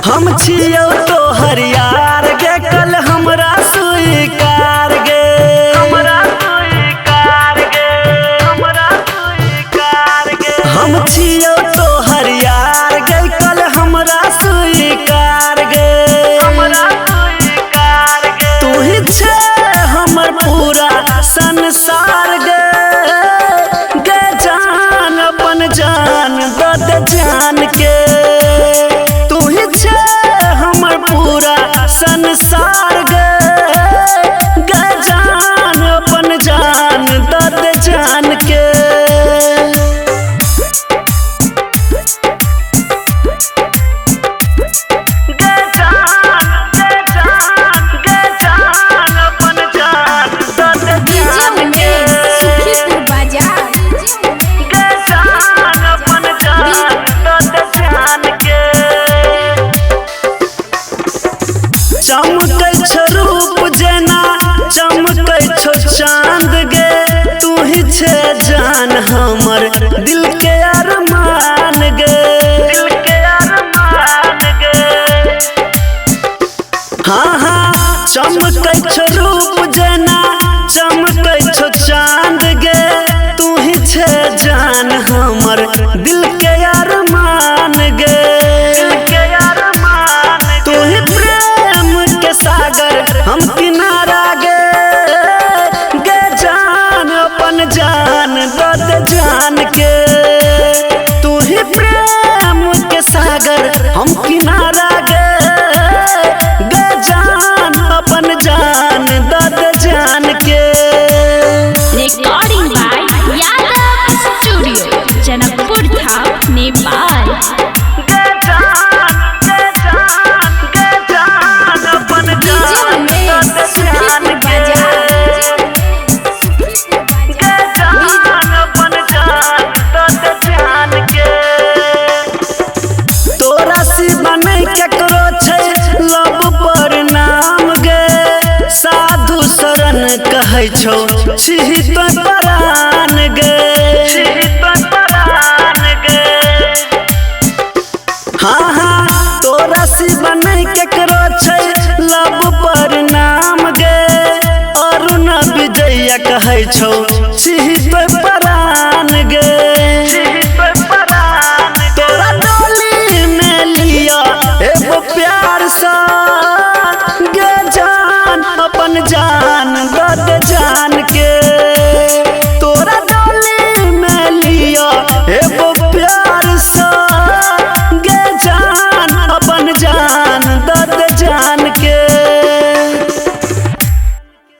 हम छियौ तो हरियार गे कल हमरा स्वीकार गे हमरा स्वीकार गे हमरा स्वीकार गे हम छियौ तो हरियार गे कल हमरा स्वीकार गे हमरा स्वीकार गे तू ही छे हमर पूरा संसार गे गे जान अपन जान दे दे जान के संसार गे गे जान अपन जान दे जान के गे जान गे जान अपन जान दे जान के सुखीपुर बाजार गे जान अपन जान दे जान के चमकै छो रूप जेना चमकै छो चांद गे तू ही छे जान हमर दिल के अरमान गे दिल के अरमान गे हाँ हाँ चमकै छो रूप जेना चमकै छो चांद गे तू ही छे जान हमर दिल के अरमान गे दिल के अरमान तू ही सागर हम किनारा गे गे जान अपन जान दे जान के तू ही प्रेम के सागर हम किनारा गे गे जान अपन जान दे जान के recording by Yadav studio Janakpur Dham Nepal Sadhu Sharan कहै छौ छिहि तो परान गे छिहि तो परान गे हाँ हाँ तोरा सी बनै केकरो छै लब पर नाम गे अरुण विजय कहै छौ